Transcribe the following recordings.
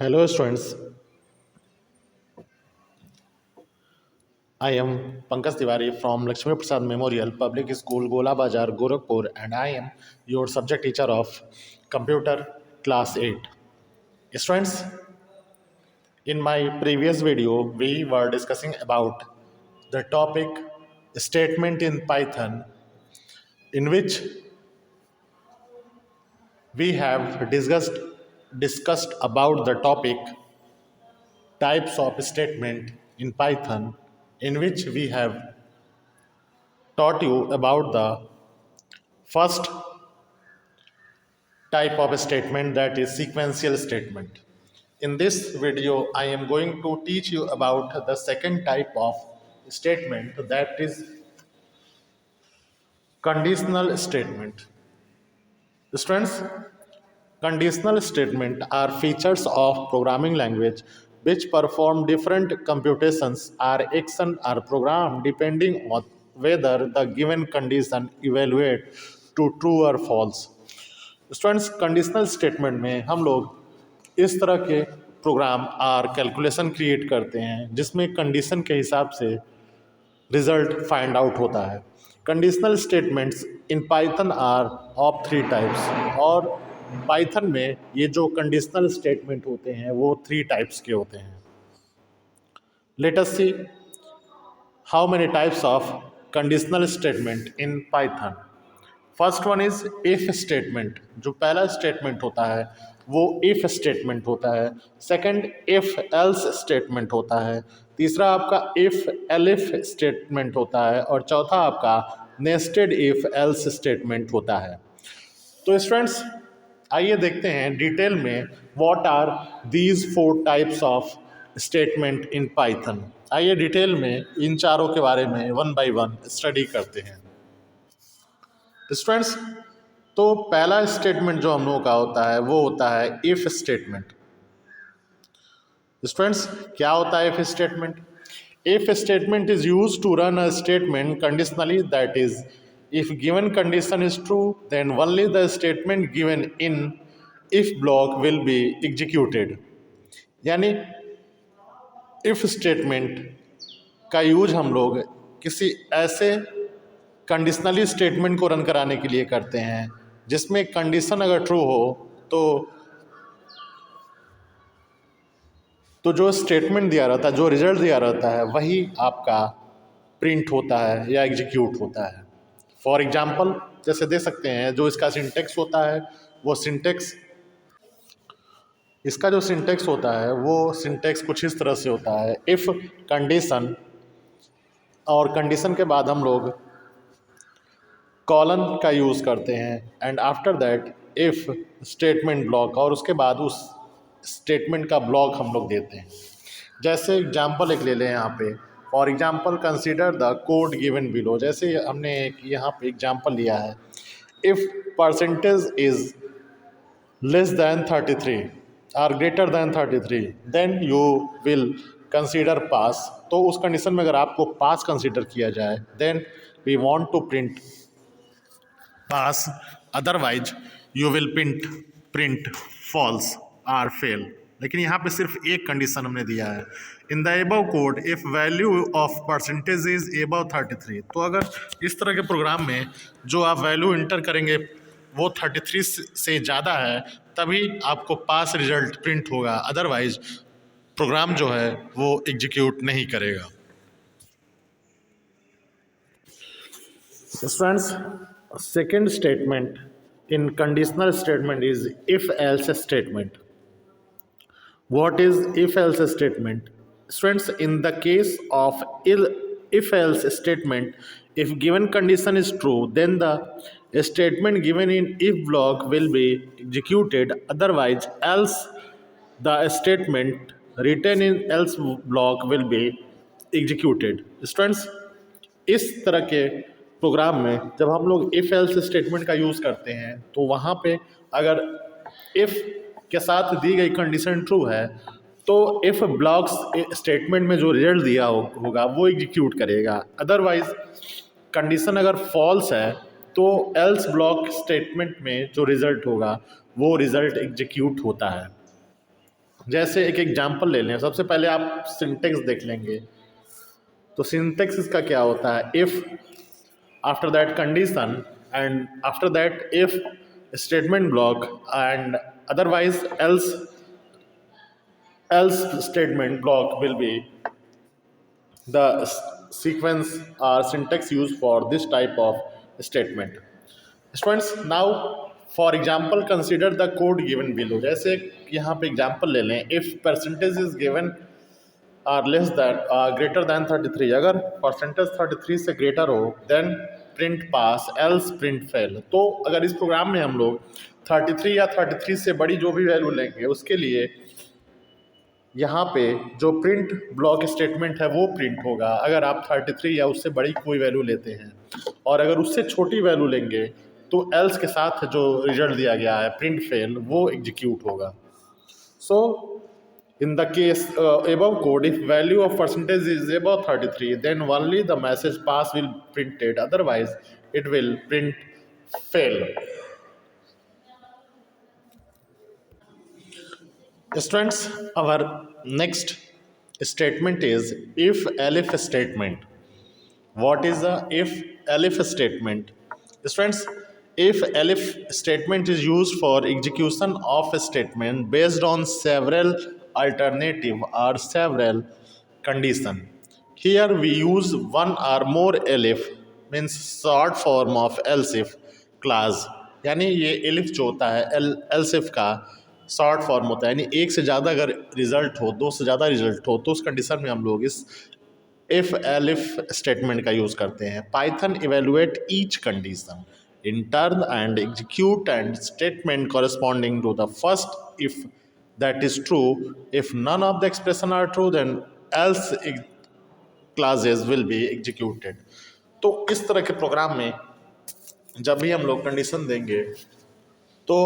Hello students, I am Pankaj Tiwari from Lakshmi Prasad Memorial Public School, Gola Bazar, Gorakhpur, and I am your subject teacher of Computer Class 8. Students, in my previous video, we were discussing about the topic statement in Python, in which we have discussed about the topic types of statement in Python, in which we have taught you about the first type of a statement, that is sequential statement. In this video, I am going to teach you about the second type of statement, that is conditional statement. Students, conditional statement are features of programming language which perform different computations or action or program depending on whether the given condition evaluate to true or false. Students, conditional statement में हम लोग इस तरह के programme और calculation create करते हैं जिसमें कंडीशन के हिसाब से रिजल्ट फाइंड आउट होता है. Conditional statements in Python are of three types, और पाइथन में ये जो कंडीशनल स्टेटमेंट होते हैं वो थ्री टाइप्स के होते हैं. Late us see how many types of conditional statement in Python. First one is if statement. जो पहला स्टेटमेंट होता है वो इफ स्टेटमेंट होता है. सेकंड इफ एल्स स्टेटमेंट होता है. तीसरा आपका इफ एलिफ स्टेटमेंट होता है. और चौथा आपका नेस्टेड इफ एल्स स्टेटमेंट होता है. तो स्टूडेंट्स, आइए देखते हैं डिटेल में what are these four types of statement in Python. आइए डिटेल में इन चारों के बारे में वन बाय वन स्टडी करते हैं. स्टूडेंट्स, तो पहला स्टेटमेंट जो हम लोगों का होता है वो होता है इफ स्टेटमेंट. स्टूडेंट्स, क्या होता है if statement? If statement is used to run a statement conditionally, that is if given condition is true then only the statement given in if block will be executed. यानी if statement का use हम लोग किसी ऐसे conditionally statement को run कराने के लिए करते हैं जिसमें कंडीशन अगर ट्रू हो तो जो स्टेटमेंट दिया रहता है, जो रिजल्ट दिया रहता है, वही आपका प्रिंट होता है या एग्जीक्यूट होता है. फॉर एग्जांपल जैसे दे सकते हैं, जो इसका सिंटेक्स होता है वो सिंटेक्स इसका जो सिंटेक्स होता है वो सिंटेक्स कुछ इस तरह से होता है. इफ़ कंडीशन, और कंडीशन के बाद हम लोग कॉलन का यूज़ करते हैं, and after that if statement block, और उसके बाद उस स्टेटमेंट का ब्लॉक हम लोग देते हैं. जैसे एग्जांपल एक ले लें यहाँ पे. For example consider the code given below. जैसे हमने एक यहाँ पे एग्जांपल लिया है, if percentage is less than 33 और greater than 33 then you will consider pass. तो उस कंडीशन में अगर आपको पास कंसीडर किया जाए then we want to print pass, otherwise you will print false or fail. लेकिन यहाँ पे सिर्फ एक कंडीशन हमने दिया है, in the above code if value of percentage is above 33. तो अगर इस तरह के प्रोग्राम में जो आप वैल्यू इंटर करेंगे वो 33 से ज़्यादा है तभी आपको पास रिजल्ट प्रिंट होगा, अदरवाइज प्रोग्राम जो है वो एग्जीक्यूट नहीं करेगा. Students, second statement in conditional statement is if else statement. What is if else statement? Students, in the case of if else statement, if given condition is true then the statement given in if block will be executed, otherwise else the statement written in else block will be executed. Students, इस तरह के programme में जब हम लोग if else statement का use करते हैं तो वहाँ पे अगर इफ़ के साथ दी गई कंडीशन ट्रू है तो इफ़ ब्लॉक्स स्टेटमेंट में जो रिजल्ट दिया होगा वो एग्जीक्यूट करेगा. अदरवाइज कंडीशन अगर फॉल्स है तो एल्स ब्लॉक स्टेटमेंट में जो रिज़ल्ट होगा वो रिज़ल्ट एग्जीक्यूट होता है. जैसे एक एग्जांपल ले लें, सबसे पहले आप सिंटेक्स देख लेंगे। तो सिंटेक्स इसका क्या होता है, if, after that condition, and after that if statement block, and otherwise else statement block will be the sequence or syntax used for this type of statement. Students, now for example consider the code given below. जैसे यहाँ पे example ले लें, if percentage is given or less than greater than 33, अगर percentage 33 से greater हो then print pass, else print fail. तो अगर इस प्रोग्राम में हम लोग 33 या 33 से बड़ी जो भी वैल्यू लेंगे उसके लिए यहाँ पे जो प्रिंट ब्लॉक स्टेटमेंट है वो प्रिंट होगा, अगर आप 33 या उससे बड़ी कोई वैल्यू लेते हैं। और अगर उससे छोटी वैल्यू लेंगे तो एल्स के साथ जो रिजल्ट दिया गया है प्रिंट फेल वो एग्जीक्यूट होगा। सो in the case above code, if value of percentage is above 33, then only the message pass will printed, otherwise it will print fail. Students, our next statement is if elif statement. What is the if elif statement? Students, if elif statement is used for execution of a statement based on several alternative or several condition. Here we use one or more elif, means short form of else if clause. यानी ये elif जो होता है else if का short form होता है, यानी एक से ज़्यादा अगर रिजल्ट हो, दो से ज़्यादा रिजल्ट हो, तो उस कंडीशन में हम लोग इस इफ एलिफ स्टेटमेंट का यूज करते हैं। Python evaluate each condition in turn and execute and statement corresponding to the first if that is true, if none of the expression are true then else clauses will be executed. तो इस तरह के programme में जब भी हम लोग condition देंगे तो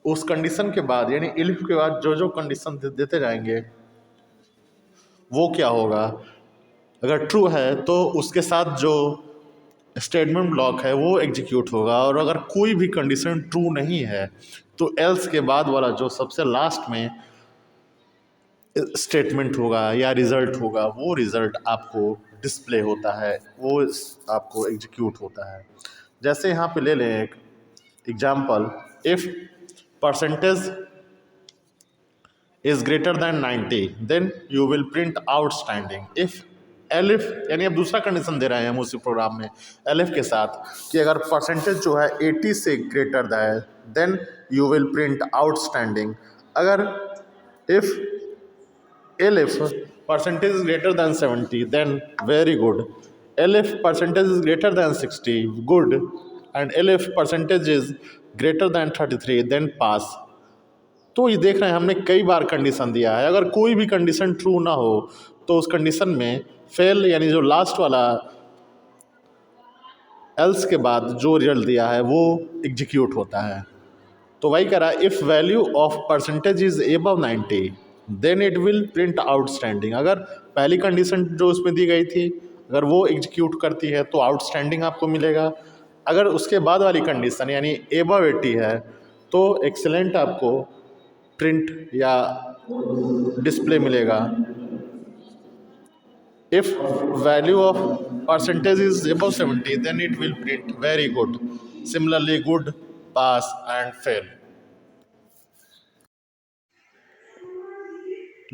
उस कंडीशन के बाद यानी इफ के बाद जो जो कंडीशन देते जाएंगे वो क्या होगा, अगर ट्रू है तो उसके साथ जो स्टेटमेंट ब्लॉक है वो एग्जीक्यूट होगा, और अगर कोई भी कंडीशन ट्रू नहीं है तो एल्स के बाद वाला जो सबसे लास्ट में स्टेटमेंट होगा या रिजल्ट होगा वो रिजल्ट आपको डिस्प्ले होता है, वो आपको एग्जीक्यूट होता है। जैसे यहाँ पे ले लें एक example, if percentage is greater than 90 then you will print outstanding. if elif, यानी अब दूसरा कंडीशन दे रहे हैं हम उसी प्रोग्राम में elif के साथ कि अगर परसेंटेज जो है 80 से ग्रेटर है then you will print outstanding. अगर if elif percentage is greater than 70 then very good, elif percentage is greater than 60 good, and elif percentage is greater than 33 then pass। तो ये देख रहे हैं हमने कई बार कंडीशन दिया है, अगर कोई भी कंडीशन ट्रू ना हो तो उस कंडीशन में फेल, यानी जो लास्ट वाला एल्स के बाद जो रिजल्ट दिया है वो एग्जीक्यूट होता है। तो वही कह रहा है if value of percentage is above 90 then it will print outstanding. अगर पहली कंडीशन जो उसमें दी गई थी अगर वो एग्जीक्यूट करती है तो आउटस्टैंडिंग आपको मिलेगा, अगर उसके बाद वाली कंडीशन यानी एबव 80 है तो एक्सेलेंट आपको प्रिंट या डिस्प्ले मिलेगा। If value of percentage is above 70 then it will print very good, similarly good, pass and fail.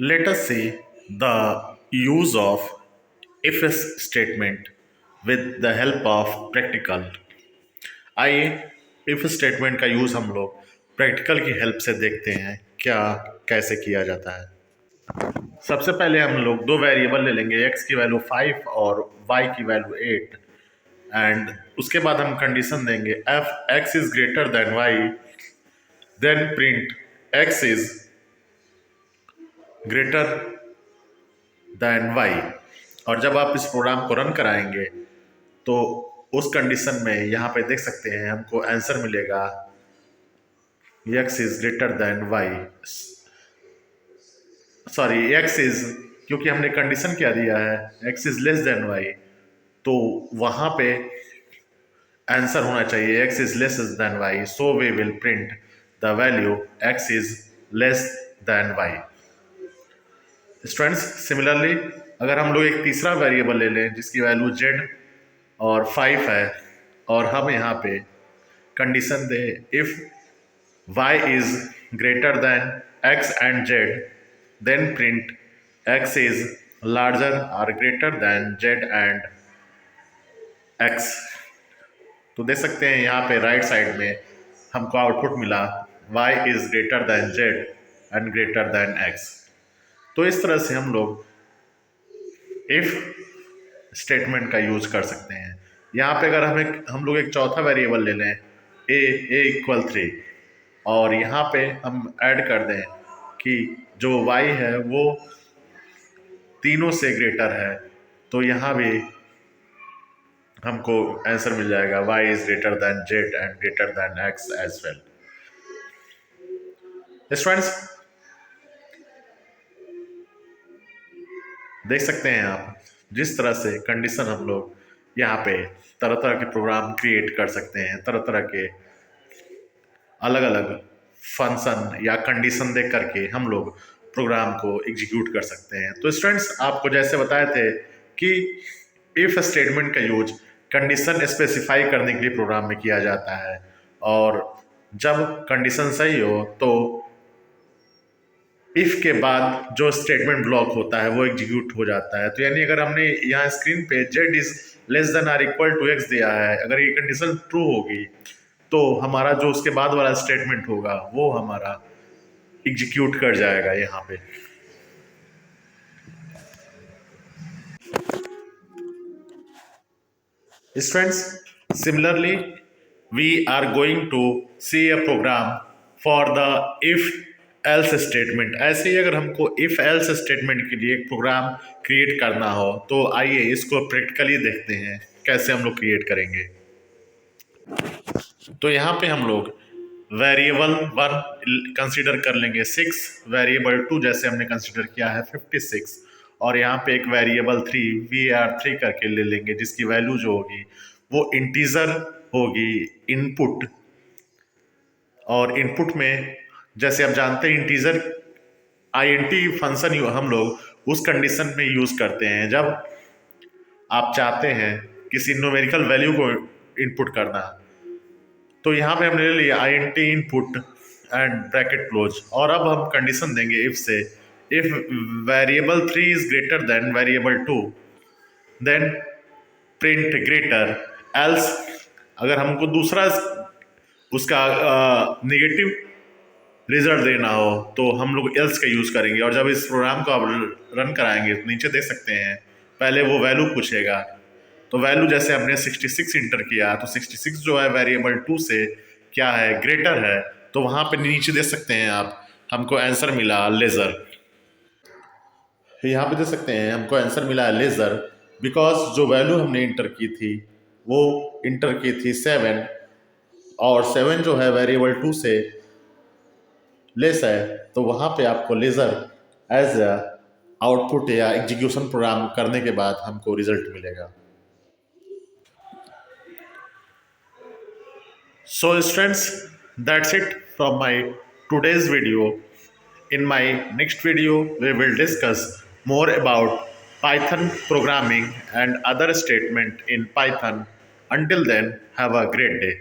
Let us see the use of if statement with the help of practical. आइए if statement का use हम लोग practical की help से देखते हैं क्या कैसे किया जाता है। सबसे पहले हम लोग दो वेरिएबल ले लेंगे, x की वैल्यू 5 और y की वैल्यू 8, एंड उसके बाद हम कंडीशन देंगे if x is greater than y then print x is greater than y। और जब आप इस प्रोग्राम को रन कराएंगे तो उस कंडीशन में यहाँ पे देख सकते हैं हमको आंसर मिलेगा x is greater than y, sorry x is, क्योंकि हमने कंडीशन क्या दिया है x is less than y, तो वहाँ पे आंसर होना चाहिए x is less than y, so we will print the value x is less than y. Students similarly अगर हम लोग एक तीसरा वेरिएबल ले लें जिसकी वैल्यू जेड और 5 है, और हम यहाँ पे कंडीशन दें if y is greater than x and z, then print x is larger or greater than z and x। तो देख सकते हैं यहाँ पे राइट साइड में हमको आउटपुट मिला y is greater than z and greater than x। तो इस तरह से हम लोग इफ स्टेटमेंट का यूज कर सकते हैं। यहाँ पे अगर हम लोग एक चौथा वेरिएबल ले लें ए इक्वल 3, और यहाँ पे हम ऐड कर दें कि जो y है वो तीनों से ग्रेटर है, तो यहाँ भी हमको आंसर मिल जाएगा y is greater than z and greater than x as well. Students देख सकते हैं आप जिस तरह से कंडीशन हम लोग यहाँ पे तरह तरह के प्रोग्राम क्रिएट कर सकते हैं, तरह तरह के अलग अलग फंक्शन या कंडीशन दे करके हम लोग प्रोग्राम को एग्जीक्यूट कर सकते हैं। तो स्टूडेंट्स आपको जैसे बताए थे कि इफ स्टेटमेंट का यूज कंडीशन स्पेसिफाई करने के लिए प्रोग्राम में किया जाता है, और जब कंडीशन सही हो तो इफ के बाद जो स्टेटमेंट ब्लॉक होता है वो एग्जीक्यूट हो जाता है। तो यानी अगर हमने यहाँ स्क्रीन पे z is less than or equal to x दिया है, अगर ये कंडीशन ट्रू होगी तो हमारा जो उसके बाद वाला स्टेटमेंट होगा वो हमारा एग्जीक्यूट कर जाएगा यहाँ पे। Students similarly we are going to see a program for the if else statement. ऐसे ही अगर हमको इफ एल्स स्टेटमेंट के लिए एक प्रोग्राम क्रिएट करना हो तो आइए इसको प्रैक्टिकली देखते हैं कैसे हम लोग क्रिएट करेंगे। तो यहाँ पे हम लोग वेरिएबल 1 कंसीडर कर लेंगे 6, वेरिएबल 2 जैसे हमने कंसीडर किया है 56, और यहाँ पे एक वेरिएबल 3 var3 करके ले लेंगे जिसकी वैल्यू जो होगी वो इंटीजर होगी इनपुट। और इनपुट में जैसे आप जानते हैं इंटीजर आईएनटी फंक्शन हम लोग उस कंडीशन में यूज करते हैं जब आप चाहते हैं किसी न्यूमेरिकल वैल्यू को इनपुट करना। तो यहाँ पे हमने ले लिया INT input and bracket close, और अब हम कंडीशन देंगे इफ से if variable 3 is greater than variable 2 then print greater else. अगर हमको दूसरा उसका नेगेटिव रिजल्ट देना हो तो हम लोग एल्स का यूज करेंगे। और जब इस प्रोग्राम को आप रन कराएंगे तो नीचे देख सकते हैं पहले वो वैल्यू पूछेगा, तो वैल्यू जैसे हमने 66 इंटर किया तो 66 जो है वेरिएबल 2 से क्या है ग्रेटर है, तो वहाँ पे नीचे देख सकते हैं आप हमको आंसर मिला लेज़र। यहाँ पे देख सकते हैं हमको आंसर मिला लेज़र बिकॉज जो वैल्यू हमने इंटर की थी वो इंटर की थी 7, और 7 जो है वेरिएबल 2 से लेस है, तो वहाँ पे आपको लेज़र एज आउटपुट या एग्जीक्यूशन प्रोग्राम करने के बाद हमको रिजल्ट मिलेगा। So students, that's it from my today's video. In my next video, we will discuss more about Python programming and other statement in Python. Until then, have a great day.